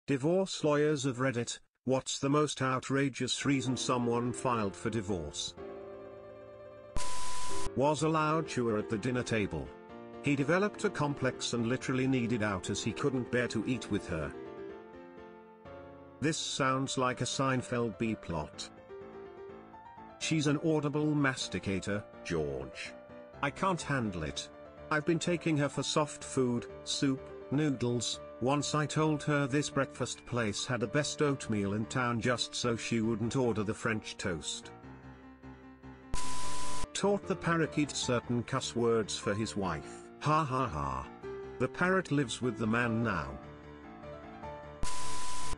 Divorce lawyers of Reddit, what's the most outrageous reason someone filed for divorce? Was a loud chewer at the dinner table. He developed a complex and literally needed out as he couldn't bear to eat with her. This sounds like a Seinfeld B-plot. She's an audible masticator, George. I can't handle it. I've been taking her for soft food, soup, noodles. Once I told her this breakfast place had the best oatmeal in town just so she wouldn't order the French toast. Taught the parakeet certain cuss words for his wife. Ha ha ha. The parrot lives with the man now.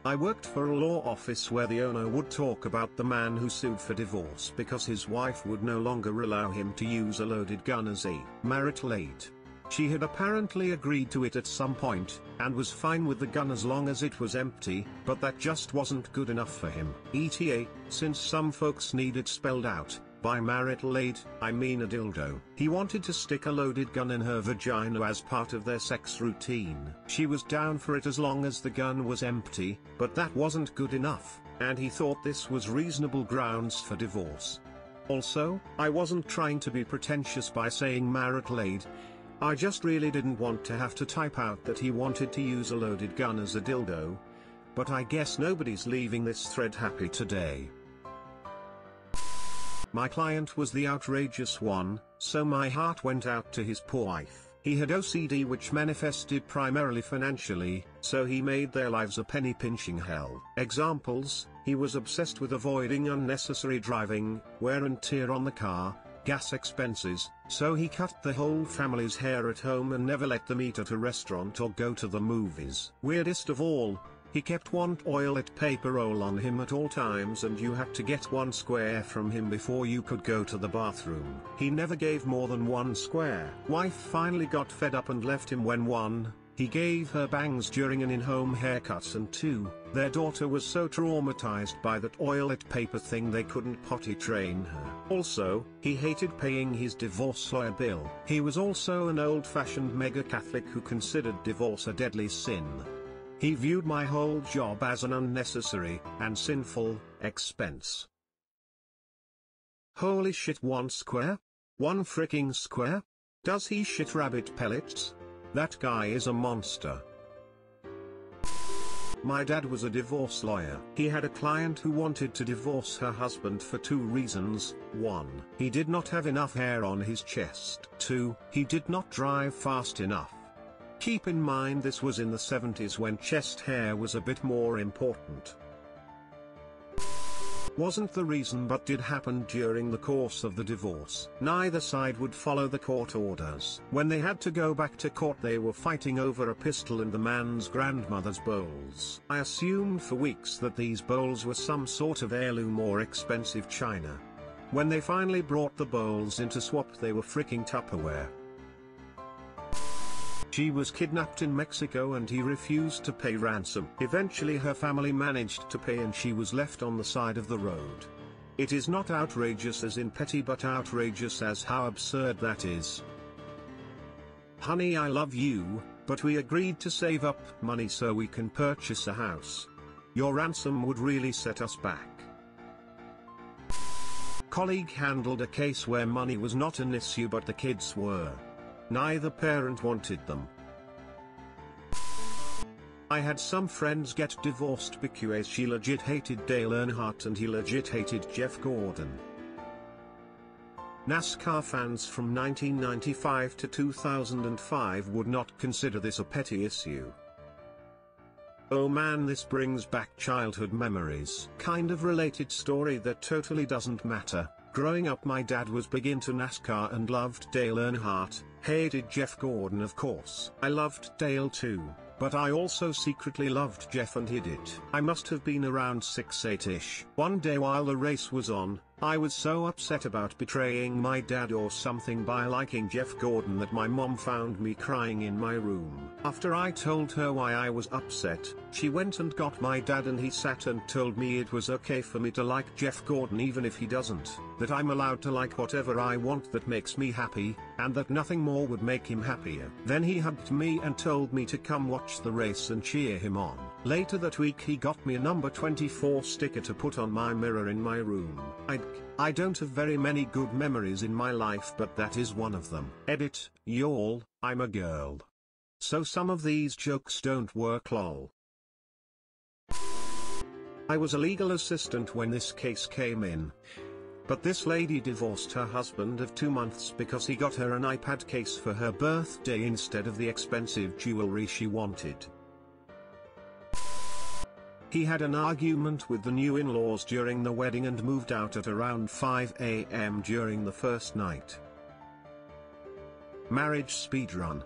I worked for a law office where the owner would talk about the man who sued for divorce because his wife would no longer allow him to use a loaded gun as a marital aid. She had apparently agreed to it at some point, and was fine with the gun as long as it was empty, but that just wasn't good enough for him. ETA, since some folks need it spelled out, by marital aid, I mean a dildo. He wanted to stick a loaded gun in her vagina as part of their sex routine. She was down for it as long as the gun was empty, but that wasn't good enough, and he thought this was reasonable grounds for divorce. Also, I wasn't trying to be pretentious by saying marital aid. I just really didn't want to have to type out that he wanted to use a loaded gun as a dildo. But I guess nobody's leaving this thread happy today. My client was the outrageous one, so my heart went out to his poor wife. He had OCD which manifested primarily financially, so he made their lives a penny-pinching hell. Examples: he was obsessed with avoiding unnecessary driving, wear and tear on the car, gas expenses, so he cut the whole family's hair at home and never let them eat at a restaurant or go to the movies. Weirdest of all, he kept one toilet paper roll on him at all times and you had to get one square from him before you could go to the bathroom. He never gave more than one square. Wife finally got fed up and left him when 1, he gave her bangs during an in-home haircut, and 2, their daughter was so traumatized by that toilet paper thing they couldn't potty train her. Also, he hated paying his divorce lawyer bill. He was also an old-fashioned mega-Catholic who considered divorce a deadly sin. He viewed my whole job as an unnecessary and sinful expense. Holy shit, 1 square? 1 freaking square? Does he shit rabbit pellets? That guy is a monster. My dad was a divorce lawyer. He had a client who wanted to divorce her husband for 2 reasons. 1, he did not have enough hair on his chest. 2, he did not drive fast enough. Keep in mind this was in the 70s when chest hair was a bit more important. Wasn't the reason but did happen during the course of the divorce. Neither side would follow the court orders. When they had to go back to court they were fighting over a pistol and the man's grandmother's bowls. I assumed for weeks that these bowls were some sort of heirloom or expensive china. When they finally brought the bowls in to swap they were freaking Tupperware. She was kidnapped in Mexico and he refused to pay ransom. Eventually her family managed to pay and she was left on the side of the road. It is not outrageous as in petty but outrageous as how absurd that is. Honey, I love you, but we agreed to save up money so we can purchase a house. Your ransom would really set us back. Colleague handled a case where money was not an issue but the kids were. Neither parent wanted them. I had some friends get divorced because she legit hated Dale Earnhardt and he legit hated Jeff Gordon. NASCAR fans from 1995 to 2005 would not consider this a petty issue. Oh man, this brings back childhood memories. Kind of related story that totally doesn't matter. Growing up my dad was big into NASCAR and loved Dale Earnhardt, hated Jeff Gordon of course. I loved Dale too, but I also secretly loved Jeff and hid it. I must have been around 6-8ish. One day while the race was on, I was so upset about betraying my dad or something by liking Jeff Gordon that my mom found me crying in my room. After I told her why I was upset, she went and got my dad and he sat and told me it was okay for me to like Jeff Gordon even if he doesn't, that I'm allowed to like whatever I want that makes me happy, and that nothing more would make him happier. Then he hugged me and told me to come watch the race and cheer him on. Later that week he got me a number 24 sticker to put on my mirror in my room. I don't have very many good memories in my life, but that is one of them. Edit, y'all, I'm a girl. So some of these jokes don't work lol. I was a legal assistant when this case came in. But this lady divorced her husband of 2 months because he got her an iPad case for her birthday instead of the expensive jewelry she wanted. He had an argument with the new in-laws during the wedding and moved out at around 5 AM during the first night. Marriage speedrun.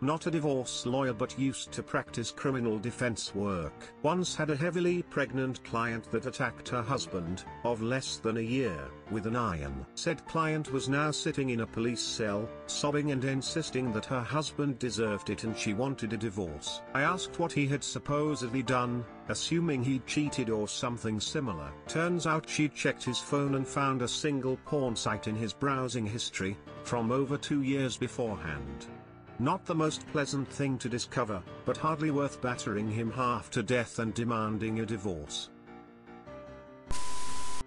Not a divorce lawyer but used to practice criminal defense work. Once had a heavily pregnant client that attacked her husband, of less than a year, with an iron. Said client was now sitting in a police cell, sobbing and insisting that her husband deserved it and she wanted a divorce. I asked what he had supposedly done, assuming he'd cheated or something similar. Turns out she'd checked his phone and found a single porn site in his browsing history, from over 2 years beforehand. Not the most pleasant thing to discover, but hardly worth battering him half to death and demanding a divorce.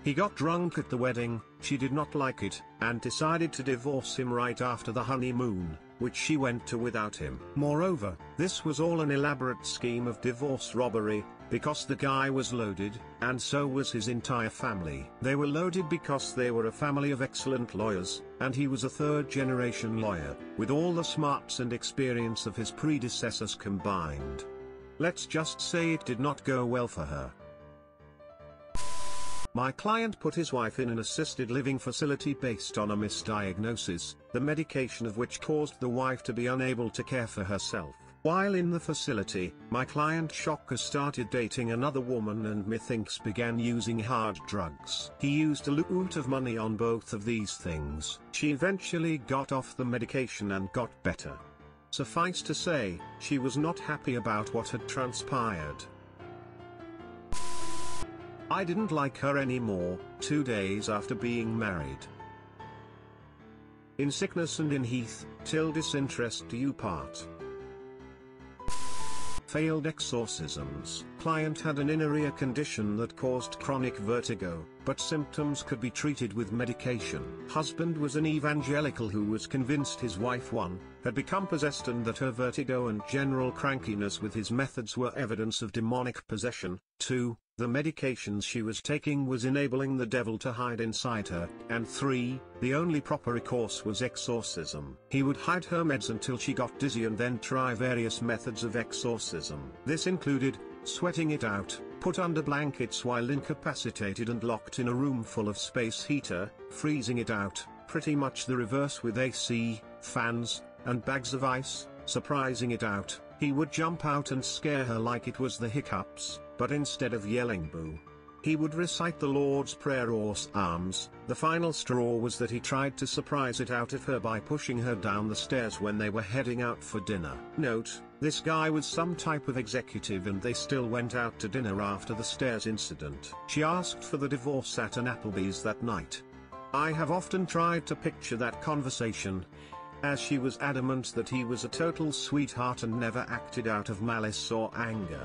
He got drunk at the wedding, she did not like it, and decided to divorce him right after the honeymoon, which she went to without him. Moreover, this was all an elaborate scheme of divorce robbery, because the guy was loaded, and so was his entire family. They were loaded because they were a family of excellent lawyers, and he was a third-generation lawyer, with all the smarts and experience of his predecessors combined. Let's just say it did not go well for her. My client put his wife in an assisted living facility based on a misdiagnosis, the medication of which caused the wife to be unable to care for herself. While in the facility, my client Shocker started dating another woman and methinks began using hard drugs. He used a lot of money on both of these things. She eventually got off the medication and got better. Suffice to say, she was not happy about what had transpired. I didn't like her anymore, 2 days after being married. In sickness and in heath, till disinterest do you part. Failed exorcisms. Client had an inner ear condition that caused chronic vertigo, but symptoms could be treated with medication. Husband was an evangelical who was convinced his wife 1, had become possessed and that her vertigo and general crankiness with his methods were evidence of demonic possession. 2, the medications she was taking was enabling the devil to hide inside her, and 3, the only proper recourse was exorcism. He would hide her meds until she got dizzy and then try various methods of exorcism. This included sweating it out, put under blankets while incapacitated and locked in a room full of space heater, freezing it out, pretty much the reverse with AC, fans, and bags of ice, surprising it out. He would jump out and scare her like it was the hiccups, but instead of yelling boo, he would recite the Lord's Prayer or Psalms. The final straw was that he tried to surprise it out of her by pushing her down the stairs when they were heading out for dinner. Note, this guy was some type of executive and they still went out to dinner after the stairs incident. She asked for the divorce at an Applebee's that night. I have often tried to picture that conversation, as she was adamant that he was a total sweetheart and never acted out of malice or anger.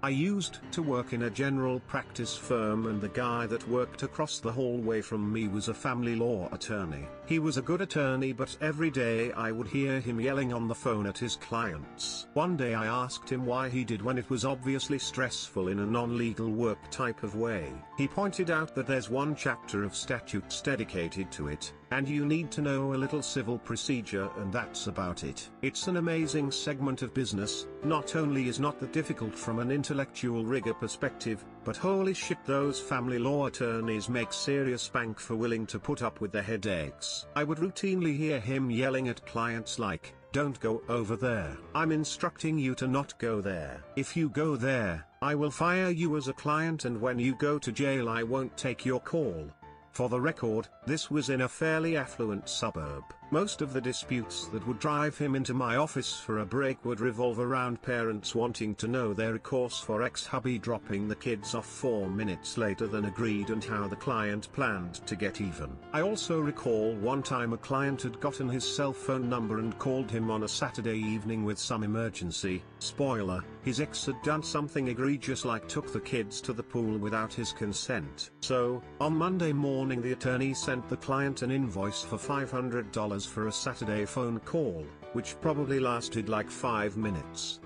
I used to work in a general practice firm and the guy that worked across the hallway from me was a family law attorney. He was a good attorney but every day I would hear him yelling on the phone at his clients. One day I asked him why he did when it was obviously stressful in a non-legal work type of way. He pointed out that there's one chapter of statutes dedicated to it, and you need to know a little civil procedure and that's about it. It's an amazing segment of business. Not only is not that difficult from an intellectual rigor perspective, but holy shit, those family law attorneys make serious bank for willing to put up with the headaches. I would routinely hear him yelling at clients like, "Don't go over there. I'm instructing you to not go there. If you go there, I will fire you as a client and when you go to jail I won't take your call." For the record, this was in a fairly affluent suburb. Most of the disputes that would drive him into my office for a break would revolve around parents wanting to know their recourse for ex-hubby dropping the kids off 4 minutes later than agreed and how the client planned to get even. I also recall one time a client had gotten his cell phone number and called him on a Saturday evening with some emergency. Spoiler, his ex had done something egregious like took the kids to the pool without his consent. So, on Monday morning the attorney sent the client an invoice for $500 for a Saturday phone call, which probably lasted like 5 minutes.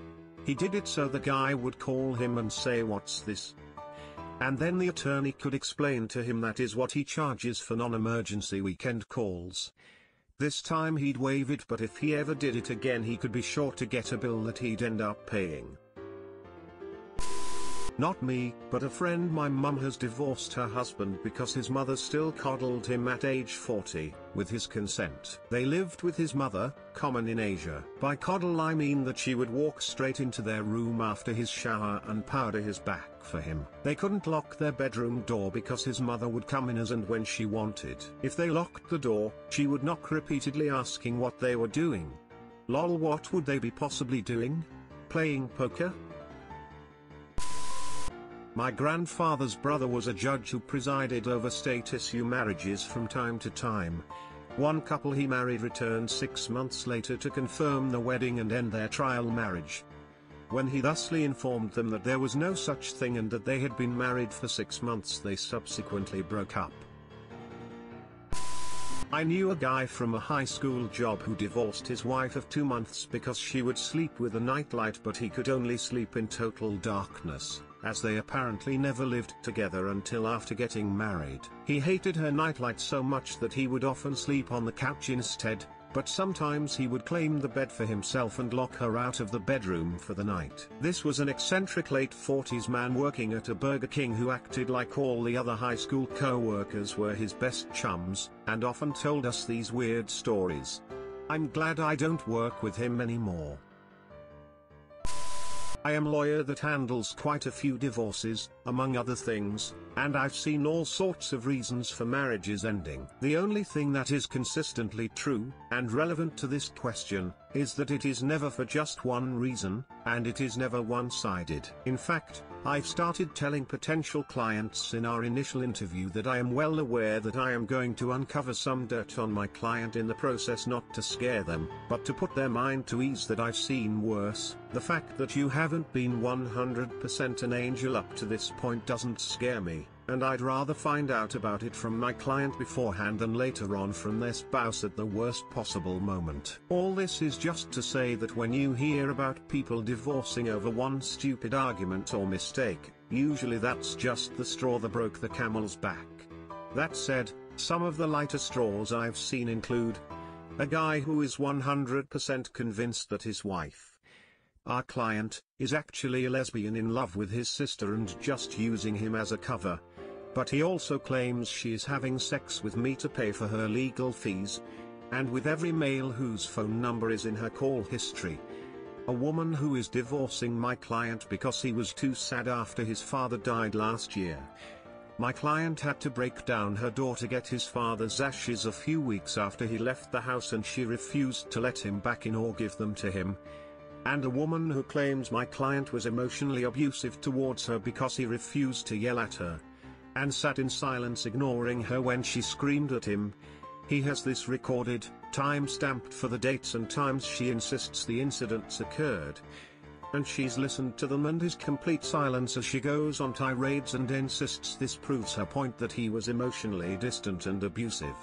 He did it so the guy would call him and say, "What's this?" And then the attorney could explain to him that is what he charges for non-emergency weekend calls. This time he'd waive it, but if he ever did it again he could be sure to get a bill that he'd end up paying. Not me, but a friend. My mum has divorced her husband because his mother still coddled him at age 40, with his consent. They lived with his mother, common in Asia. By coddle I mean that she would walk straight into their room after his shower and powder his back for him. They couldn't lock their bedroom door because his mother would come in as and when she wanted. If they locked the door, she would knock repeatedly asking what they were doing. Lol, what would they be possibly doing? Playing poker? My grandfather's brother was a judge who presided over state-issue marriages from time to time. One couple he married returned 6 months later to confirm the wedding and end their trial marriage. When he thusly informed them that there was no such thing and that they had been married for 6 months, they subsequently broke up. I knew a guy from a high school job who divorced his wife of 2 months because she would sleep with a nightlight, but he could only sleep in total darkness, as they apparently never lived together until after getting married. He hated her nightlight so much that he would often sleep on the couch instead, but sometimes he would claim the bed for himself and lock her out of the bedroom for the night. This was an eccentric late 40s man working at a Burger King who acted like all the other high school co-workers were his best chums, and often told us these weird stories. I'm glad I don't work with him anymore. I am a lawyer that handles quite a few divorces, among other things, and I've seen all sorts of reasons for marriages ending. The only thing that is consistently true, and relevant to this question, is that it is never for just one reason, and it is never one-sided. In fact, I've started telling potential clients in our initial interview that I am well aware that I am going to uncover some dirt on my client in the process, not to scare them, but to put their mind to ease that I've seen worse. The fact that you haven't been 100% an angel up to this point doesn't scare me, and I'd rather find out about it from my client beforehand than later on from their spouse at the worst possible moment. All this is just to say that when you hear about people divorcing over one stupid argument or mistake, usually that's just the straw that broke the camel's back. That said, some of the lighter straws I've seen include a guy who is 100% convinced that his wife, our client, is actually a lesbian in love with his sister and just using him as a cover. But he also claims she is having sex with me to pay for her legal fees, and with every male whose phone number is in her call history. A woman who is divorcing my client because he was too sad after his father died last year. My client had to break down her door to get his father's ashes a few weeks after he left the house, and she refused to let him back in or give them to him. And a woman who claims my client was emotionally abusive towards her because he refused to yell at her, and sat in silence ignoring her when she screamed at him. He has this recorded, time-stamped for the dates and times she insists the incidents occurred. And she's listened to them and his complete silence as she goes on tirades and insists this proves her point that he was emotionally distant and abusive.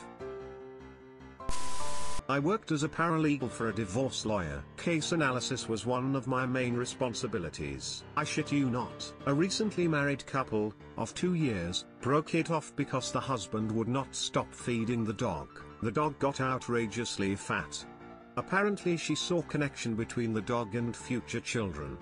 I worked as a paralegal for a divorce lawyer. Case analysis was one of my main responsibilities. I shit you not. A recently married couple, of 2 years, broke it off because the husband would not stop feeding the dog. The dog got outrageously fat. Apparently she saw connection between the dog and future children.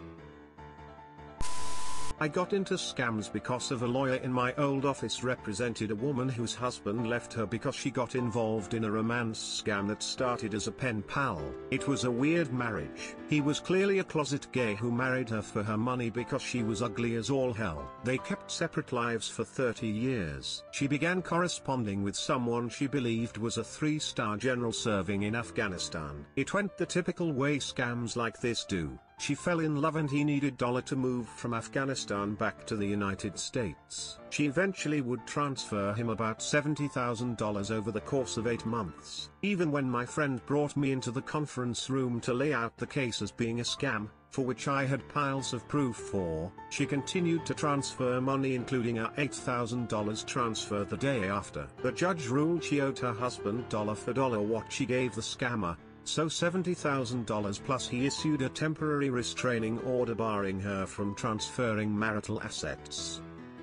I got into scams because of a lawyer in my old office represented a woman whose husband left her because she got involved in a romance scam that started as a pen pal. It was a weird marriage. He was clearly a closet gay who married her for her money because she was ugly as all hell. They kept separate lives for 30 years. She began corresponding with someone she believed was a 3-star general serving in Afghanistan. It went the typical way scams like this do. She fell in love and he needed dollar to move from Afghanistan back to the United States. She eventually would transfer him about $70,000 over the course of 8 months. Even when my friend brought me into the conference room to lay out the case as being a scam, for which I had piles of proof for, she continued to transfer money, including a $8,000 transfer the day after. The judge ruled she owed her husband dollar for dollar what she gave the scammer, so $70,000 plus he issued a temporary restraining order barring her from transferring marital assets.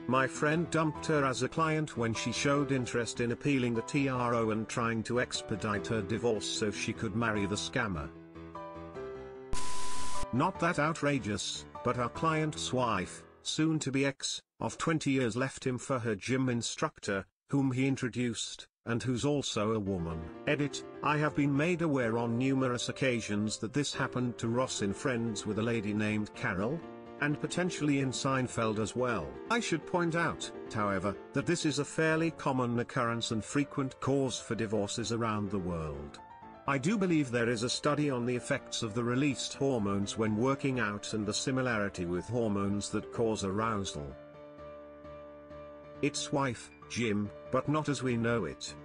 My friend dumped her as a client when she showed interest in appealing the TRO and trying to expedite her divorce so she could marry the scammer. Not that outrageous, but our client's wife, soon to be ex, of 20 years left him for her gym instructor, whom he introduced, and who's also a woman. Edit, I have been made aware on numerous occasions that this happened to Ross in Friends with a lady named Carol, and potentially in Seinfeld as well. I should point out, however, that this is a fairly common occurrence and frequent cause for divorces around the world. I do believe there is a study on the effects of the released hormones when working out and the similarity with hormones that cause arousal. It's wife, Jim, but not as we know it.